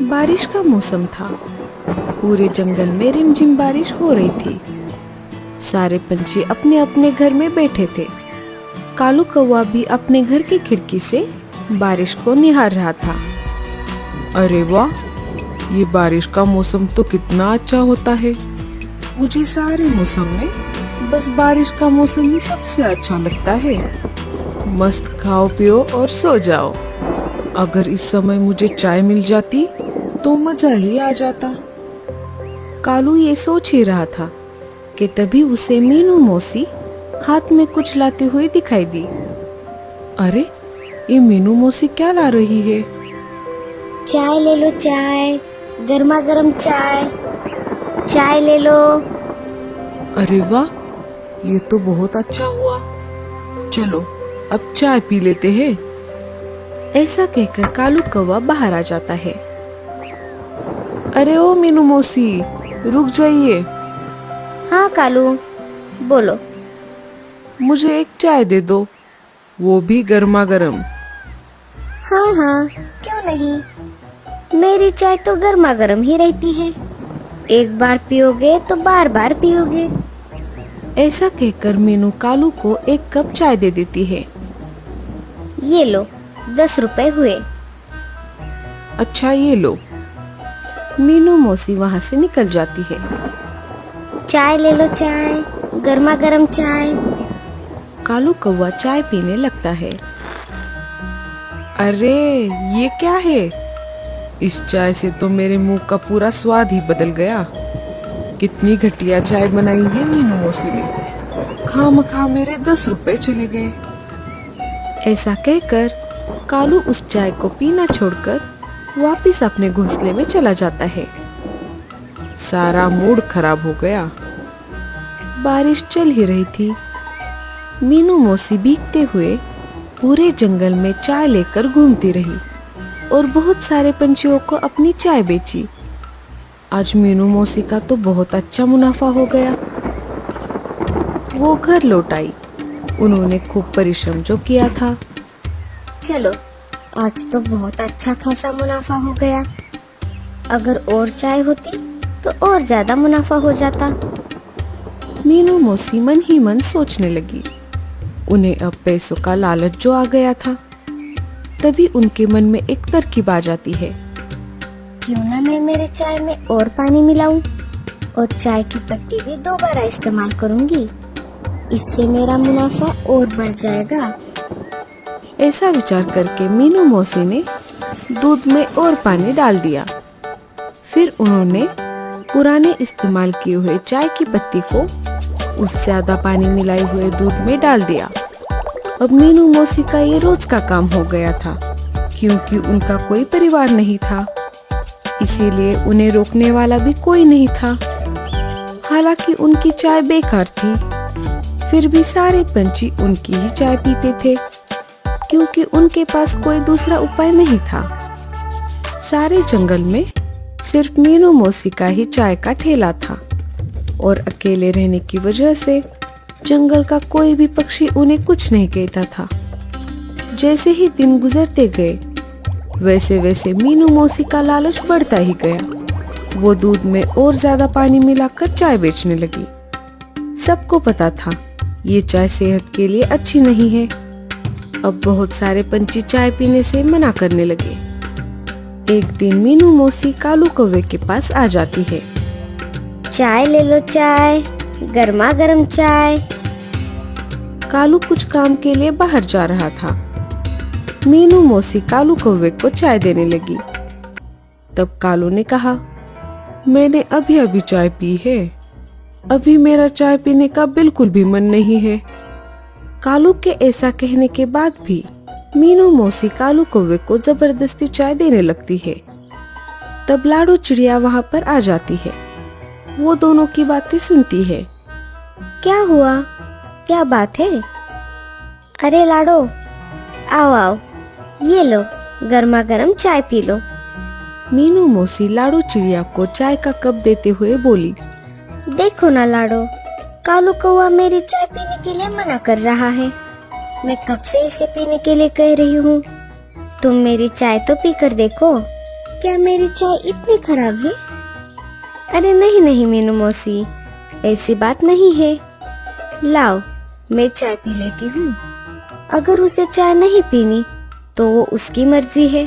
बारिश का मौसम था। पूरे जंगल में रिमझिम बारिश हो रही थी। सारे पंछी अपने अपने घर में बैठे थे। कालू कौवा भी अपने घर की खिड़की से बारिश को निहार रहा था। अरे वाह, ये बारिश का मौसम तो कितना अच्छा होता है। मुझे सारे मौसम में बस बारिश का मौसम ही सबसे अच्छा लगता है। मस्त खाओ पियो और सो जाओ। अगर इस समय मुझे चाय मिल जाती तो मजा ही आ जाता। कालू ये सोच ही रहा था कि तभी उसे मीनू मौसी हाथ में कुछ लाते हुए दिखाई दी। अरे, ये मीनू मौसी क्या ला रही है? चाय ले लो, चाय, गर्मा गर्म चाय, चाय ले लो। अरे वाह, ये तो बहुत अच्छा हुआ। चलो अब चाय पी लेते हैं। ऐसा कहकर कालू कौवा बाहर आ जाता है। अरे ओ मीनू मौसी, रुक जाइए। हाँ कालू, बोलो। मुझे एक चाय दे दो, वो भी गर्मा गर्म। हाँ हाँ, क्यों नहीं। मेरी चाय तो गर्मा गर्म ही रहती है। एक बार पियोगे तो बार बार पियोगे। ऐसा कहकर मीनू कालू को एक कप चाय दे देती है। ये लो, 10 रुपए हुए। अच्छा, ये लो। मीनू मौसी वहाँ से निकल जाती है। चाय ले लो, चाय, गर्मा गर्म चाय। कालू कौवा चाय पीने लगता है। अरे, ये क्या है? इस चाय से तो मेरे मुंह का पूरा स्वाद ही बदल गया। कितनी घटिया चाय बनाई है मीनू मौसी ने। खामखा मेरे 10 रुपए चले गए। ऐसा कहकर कालू उस चाय को पीना छोड़कर वापिस अपने घोंसले में चला जाता है। सारा मूड खराब हो गया। बारिश चल ही रही थी। मीनू मौसी भीगते हुए पूरे जंगल में चाय लेकर घूमती रही और बहुत सारे पंछियों को अपनी चाय बेची। आज मीनू मौसी का तो बहुत अच्छा मुनाफा हो गया। वो घर लौट आई। उन्होंने खूब परिश्रम जो किया था। चलो, आज तो बहुत अच्छा खासा मुनाफा हो गया। अगर और चाय होती तो और ज्यादा मुनाफा हो जाता। मीनू मौसी मन ही मन सोचने लगी। उन्हें अब पैसों का लालच जो आ गया था। तभी उनके मन में एक तरकीब आ जाती है। क्यों ना मैं मेरे चाय में और पानी मिलाऊं और चाय की पत्ती भी दोबारा इस्तेमाल करूंगी। इससे मेरा मुनाफा और बढ़ जाएगा। ऐसा विचार करके मीनू मौसी ने दूध में और पानी डाल दिया। फिर उन्होंने पुराने इस्तेमाल किए हुए चाय की पत्ती को उस ज्यादा पानी मिलाए हुए दूध में डाल दिया। अब मीनू मौसी का ये रोज का काम हो गया था, क्योंकि उनका कोई परिवार नहीं था। इसीलिए उन्हें रोकने वाला भी कोई नहीं था। हालांकि उनकी चाय बेकार थी, फिर भी सारे पंछी उनकी ही चाय पीते थे, क्योंकि उनके पास कोई दूसरा उपाय नहीं था। सारे जंगल में सिर्फ मीनू मौसी का ही चाय का ठेला था और अकेले रहने की वजह से जंगल का कोई भी पक्षी उन्हें कुछ नहीं कहता था। जैसे ही दिन गुजरते गए, वैसे वैसे मीनू मौसी का लालच बढ़ता ही गया। वो दूध में और ज्यादा पानी मिलाकर चाय बेचने लगी। सबको पता था ये चाय सेहत के लिए अच्छी नहीं है। अब बहुत सारे पंछी चाय पीने से मना करने लगे। एक दिन मीनू मौसी कालू कौवे के पास आ जाती है। चाय ले लो, चाय, गर्मा गर्म चाय। कालू कुछ काम के लिए बाहर जा रहा था। मीनू मौसी कालू कौवे को चाय देने लगी। तब कालू ने कहा, मैंने अभी अभी चाय पी है। अभी मेरा चाय पीने का बिल्कुल भी मन नहीं है। कालू के ऐसा कहने के बाद भी मीनू मौसी कालू कौवे को जबरदस्ती चाय देने लगती है। तब लाडो चिड़िया वहाँ पर आ जाती है। वो दोनों की बातें सुनती है। क्या हुआ? क्या बात है? अरे लाडो, आओ आओ, ये लो, गर्मा गर्म चाय पी लो। मीनू मौसी लाडो चिड़िया को चाय का कप देते हुए बोली, देखो ना लाडो, कालू कौवा मेरी चाय पीने के लिए मना कर रहा है। मैं कब से इसे पीने के लिए कह रही हूँ। तुम मेरी चाय तो पी कर देखो। क्या मेरी चाय इतनी खराब है? अरे नहीं नहीं मीनू मौसी, ऐसी बात नहीं है। लाओ, मैं चाय पी लेती हूँ। अगर उसे चाय नहीं पीनी तो वो उसकी मर्जी है,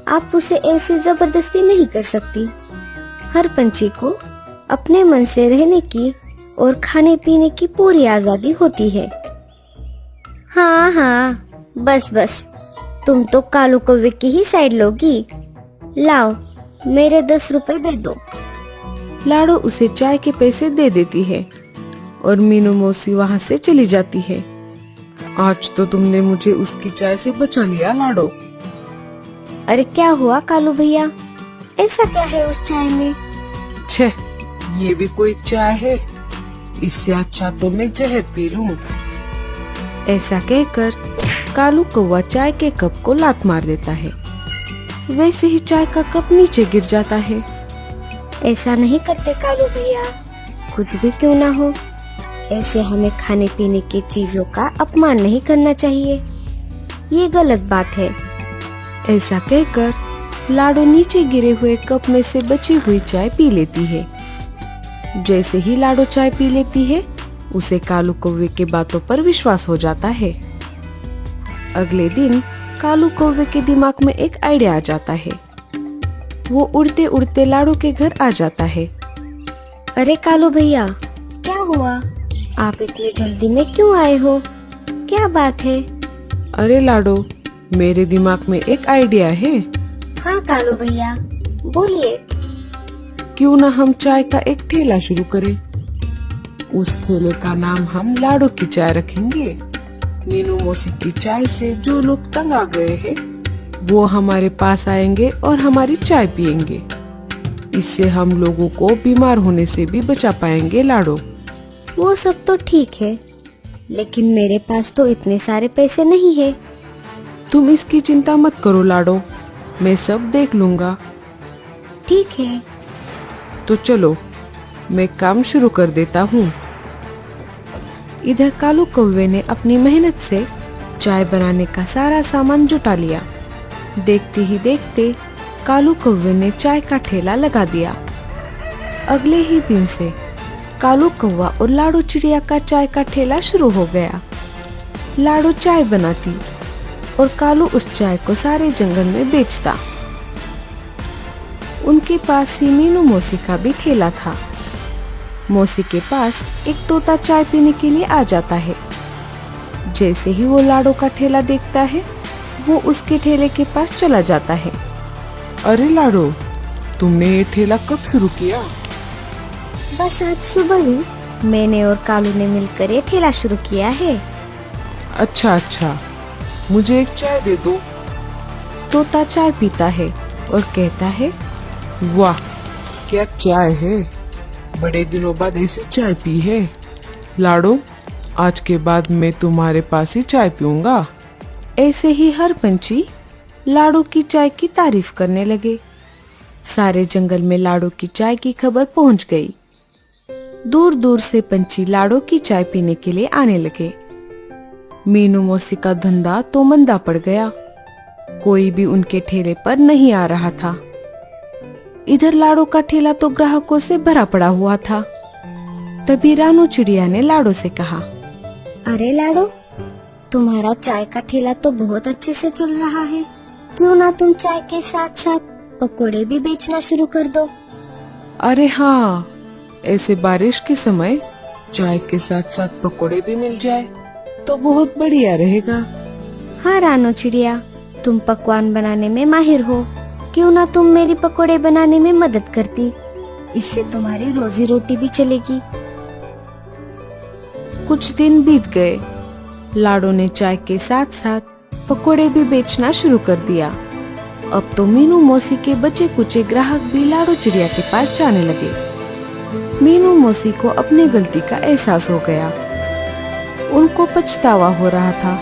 आप उसे ऐसे जबरदस्ती नहीं कर सकती। हर पंछी को अपने मन से रहने की और खाने पीने की पूरी आजादी होती है। हाँ हाँ, बस बस, तुम तो कालू कौवे की ही साइड लोगी। लाओ, मेरे 10 रुपए दे दो। लाडो उसे चाय के पैसे दे देती है और मीनू मौसी वहाँ से चली जाती है। आज तो तुमने मुझे उसकी चाय से बचा लिया लाडो। अरे क्या हुआ कालू भैया, ऐसा क्या है उस चाय में? छे, ये भी कोई चाय है? इससे अच्छा तो मैं जहर पी लूं। ऐसा कहकर कालू कौवा चाय के कप को लात मार देता है। वैसे ही चाय का कप नीचे गिर जाता है। ऐसा नहीं करते कालू भैया, कुछ भी क्यों ना हो, ऐसे हमें खाने पीने की चीजों का अपमान नहीं करना चाहिए, ये गलत बात है। ऐसा कहकर लाडो नीचे गिरे हुए कप में से बची हुई चाय पी लेती है। जैसे ही लाडो चाय पी लेती है, उसे कालू कौवे के बातों पर विश्वास हो जाता है। अगले दिन कालू कौवे के दिमाग में एक आइडिया आ जाता है। वो उड़ते उड़ते लाडो के घर आ जाता है। अरे कालू भैया, क्या हुआ? आप इतनी जल्दी में क्यों आए हो? क्या बात है? अरे लाडो, मेरे दिमाग में एक आइडिया है। हाँ कालू भैया, बोलिए। क्यों ना हम चाय का एक ठेला शुरू करें। उस ठेले का नाम हम लाडो की चाय रखेंगे। मीनू मौसी की चाय से जो लोग तंग आ गए हैं, वो हमारे पास आएंगे और हमारी चाय पियेंगे। इससे हम लोगों को बीमार होने से भी बचा पाएंगे लाडो। वो सब तो ठीक है, लेकिन मेरे पास तो इतने सारे पैसे नहीं है। तुम इसकी चिंता मत करो लाडो, मैं सब देख लूंगा। ठीक है। तो चलो, मैं काम शुरू कर देता हूँ। इधर कालू कौवे ने अपनी मेहनत से चाय बनाने का सारा सामान जुटा लिया। देखते ही देखते कालू कौवे ने चाय का ठेला लगा दिया। अगले ही दिन से कालू कौवा और लाडो चिड़िया का चाय का ठेला शुरू हो गया। लाडो चाय बनाती और कालू उस चाय को सारे जंगल में बेचता। उनके पास ही मीनू मौसी का भी ठेला था। मौसी के पास एक तोता चाय पीने के लिए आ जाता है। जैसे ही वो लाडो का ठेला देखता है, वो उसके ठेले के पास चला जाता है। अरे लाडो, तुमने ये ठेला कब शुरू किया? बस आज सुबह ही मैंने और कालू ने मिलकर ये ठेला शुरू किया है। अच्छा अच्छा, मुझे एक चाय दे दो। तोता चाय पीता है और कहता है, वाह, क्या चाय है। बड़े दिनों बाद ऐसी चाय पी है। लाडो, आज के बाद मैं तुम्हारे पास ही चाय पीऊंगा। ऐसे ही हर पंछी लाडो की चाय की तारीफ करने लगे। सारे जंगल में लाडो की चाय की खबर पहुंच गई। दूर दूर से पंछी लाडो की चाय पीने के लिए आने लगे। मीनू मौसी का धंधा तो मंदा पड़ गया। कोई भी उनके ठेले पर नहीं आ रहा था। इधर लाडो का ठेला तो ग्राहकों से भरा पड़ा हुआ था। तभी रानू चिड़िया ने लाडो से कहा, अरे लाडो, तुम्हारा चाय का ठेला तो बहुत अच्छे से चल रहा है, क्यों ना तुम चाय के साथ साथ पकोड़े भी बेचना शुरू कर दो। अरे हाँ, ऐसे बारिश के समय चाय के साथ साथ पकोड़े भी मिल जाए तो बहुत बढ़िया रहेगा। हाँ रानू चिड़िया, तुम पकवान बनाने में माहिर हो, क्यों ना तुम मेरी पकोड़े बनाने में मदद करती, इससे तुम्हारी रोजी रोटी भी चलेगी। कुछ दिन बीत गए। लाडो ने चाय के साथ साथ पकोड़े भी बेचना शुरू कर दिया। अब तो मीनू मौसी के बचे कुचे ग्राहक भी लाडो चिड़िया के पास जाने लगे। मीनू मौसी को अपनी गलती का एहसास हो गया। उनको पछतावा हो रहा था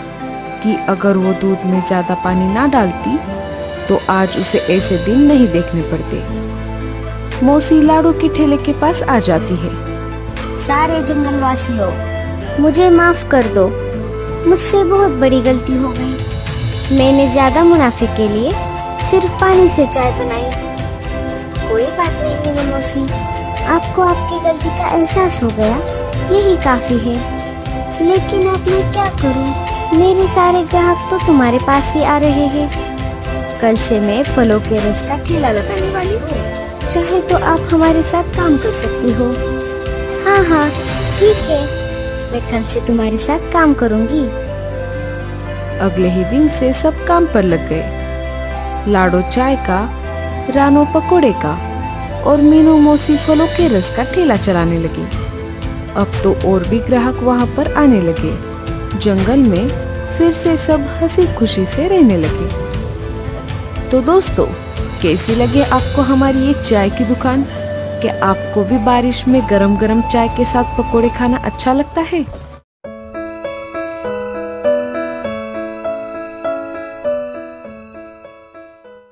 कि अगर वो दूध में ज्यादा पानी ना डालती तो आज उसे ऐसे दिन नहीं देखने पड़ते। मौसी लाडो के ठेले के पास आ जाती है। सारे जंगलवासियों, मुझे माफ कर दो, मुझसे बहुत बड़ी गलती हो गई। मैंने ज्यादा मुनाफे के लिए सिर्फ पानी से चाय बनाई। कोई बात नहीं मीनू मौसी, आपको आपकी गलती का एहसास हो गया, यही काफी है। लेकिन अब मैं क्या करूं? मेरे सारे ग्राहक तो तुम्हारे पास ही आ रहे हैं। कल से मैं फलों के रस का ठेला लगाने वाली हूँ, चाहे तो आप हमारे साथ काम कर सकती हो। हाँ हाँ ठीक है, मैं कल से तुम्हारे साथ काम करूँगी। अगले ही दिन से सब काम पर लग गए। लाडो चाय का, रानो पकोड़े का और मीनू मौसी फलों के रस का ठेला चलाने लगी। अब तो और भी ग्राहक वहाँ पर आने लगे। जंगल में फिर से सब हंसी खुशी से रहने लगे। तो दोस्तों, कैसी लगे आपको हमारी ये चाय की दुकान? क्या आपको भी बारिश में गरम गरम चाय के साथ पकोड़े खाना अच्छा लगता है?